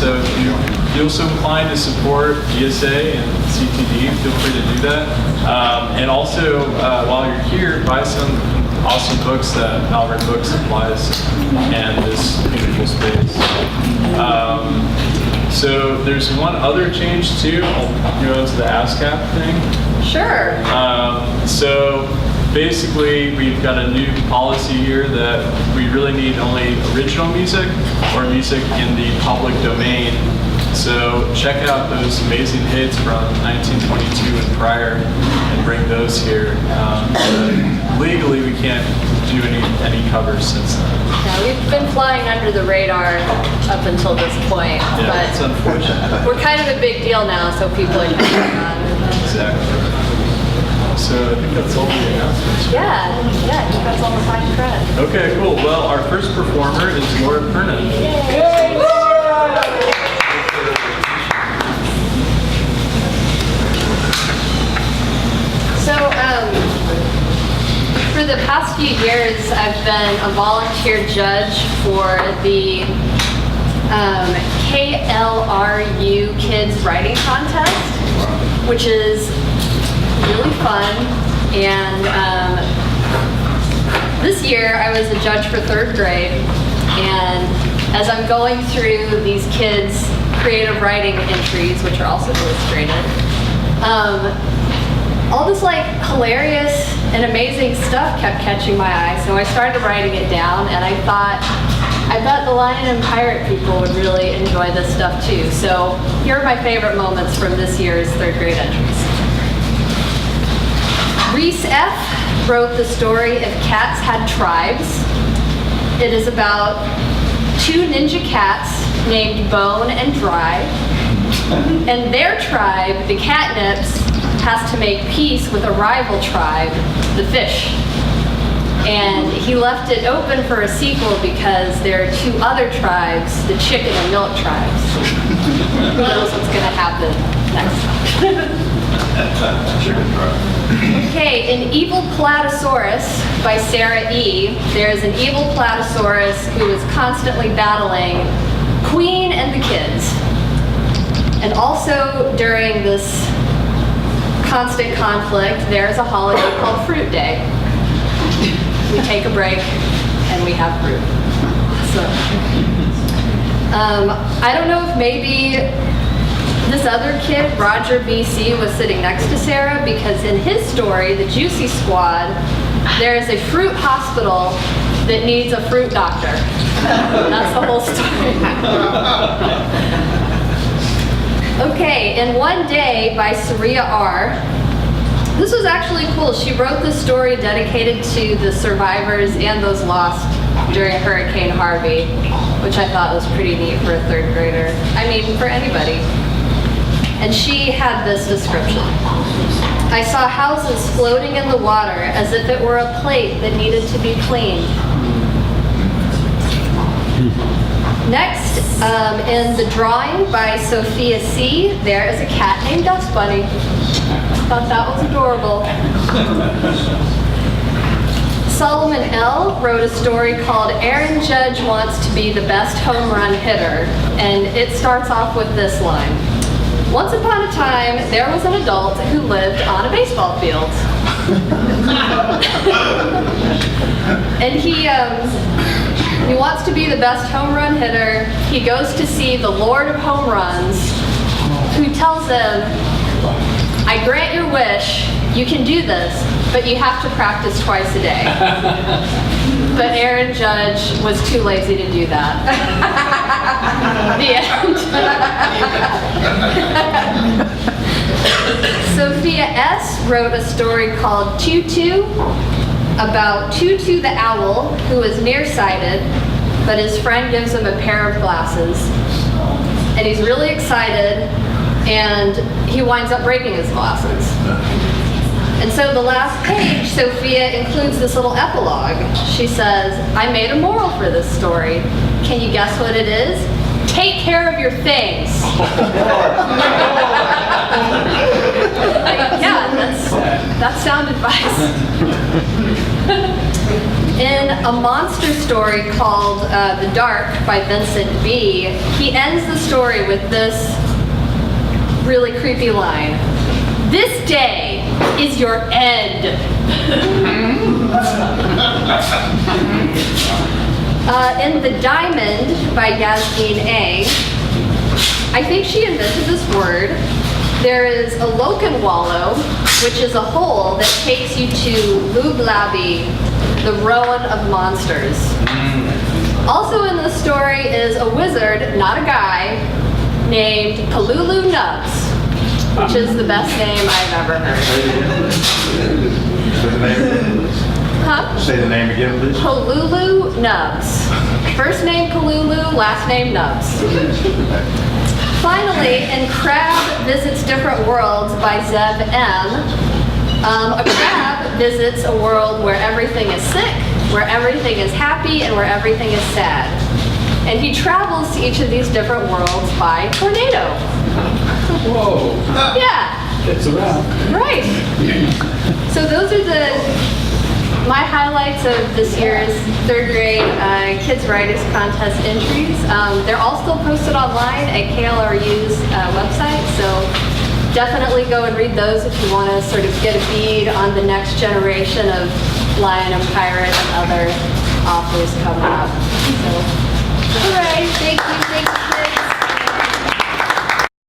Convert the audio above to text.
So if you feel so inclined to support VSA and CTD, feel free to do that. And also, while you're here, buy some awesome books that Malvern Books supplies and this beautiful space. So there's one other change too. I'll go into the ASCAP thing. Sure. So basically, we've got a new policy here that we really need only original music or music in the public domain. So check out those amazing hits from 1922 and prior and bring those here. Legally, we can't do any covers since then. Yeah, we've been flying under the radar up until this point, Yeah, it's but unfortunate. we're kind of a big deal now, so people are catching on. Exactly. So I think that's all the announcements. Yeah, I think that's all the fine thread. Okay, cool. Well, our first performer is Perna. So, for the past few years, I've been a volunteer judge for the KLRU Kids Writing Contest, which is really fun. And this year, I was a judge for 3rd grade. And as I'm going through these kids' creative writing entries, which are also illustrated, all this like hilarious and amazing stuff kept catching my eye, so I started writing it down, and I thought, I bet the Lion and Pirate people would really enjoy this stuff too. So here are my favorite moments from this year's 3rd grade entries. Reese F. wrote the story If Cats Had Tribes. It is about 2 ninja cats named Bone and Dry, and their tribe, the Catnips, has to make peace with a rival tribe, the Fish. And he left it open for a sequel because there are 2 other tribes, the Chicken and Milk tribes. Who knows what's going to happen next time. Okay, in Evil Platosaurus by Sarah E., there's an evil Platosaurus who is constantly battling Queen and the kids. And also during this constant conflict, there's a holiday called Fruit Day. We take a break and we have fruit. So, I don't know if maybe this other kid, Roger BC, was sitting next to Sarah, because in his story, The Juicy Squad, there is a fruit hospital that needs a fruit doctor. That's the whole story. Okay, in One Day by Saria R. This was actually cool. She wrote this story dedicated to the survivors and those lost during Hurricane Harvey, which I thought was pretty neat for a 3rd grader. I mean, for anybody. And she had this description. I saw houses floating in the water as if it were a plate that needed to be cleaned. Next, in The Drawing by Sophia C., there is a cat named Dust Bunny. Thought that was adorable. Solomon L. wrote a story called Aaron Judge Wants to Be the Best Home Run Hitter, and it starts off with this line. Once upon a time, there was an adult who lived on a baseball field. And he wants to be the best home run hitter. He goes to see the Lord of Home Runs, who tells him, I grant your wish, you can do this, but you have to practice twice a day. But Aaron Judge was too lazy to do that. The end. Sophia S. wrote a story called Tutu, about Tutu the owl, who is nearsighted, but his friend gives him a pair of glasses. And he's really excited, and he winds up breaking his glasses. And so the last page, Sophia includes this little epilogue. She says, I made a moral for this story. Can you guess what it is? Take care of your things. Yeah, that's sound advice. In a monster story called The Dark by Vincent B., he ends the story with this really creepy line. This day is your end. In The Diamond by Yasmin A., I think she invented this word. There is a Lokenwallow, which is a hole that takes you to Luglabi, the Rowan of monsters. Also in the story is a wizard, not a guy, named Palulu Nubs, which is the best name I've ever heard. Huh? Say the name again, please. Palulu Nubs. First name Palulu, last name Nubs. Finally, in Crab Visits Different Worlds by Zeb M., a crab visits a world where everything is sick, where everything is happy, and where everything is sad. And he travels to each of these different worlds by tornado. Whoa. Yeah. It's around. Right. So those are my highlights of this year's third grade Kids Writers Contest entries. They're all still posted online at KLRU's website, so definitely go and read those if you want to sort of get a bead on the next generation of Lion and Pirate and other authors coming up. So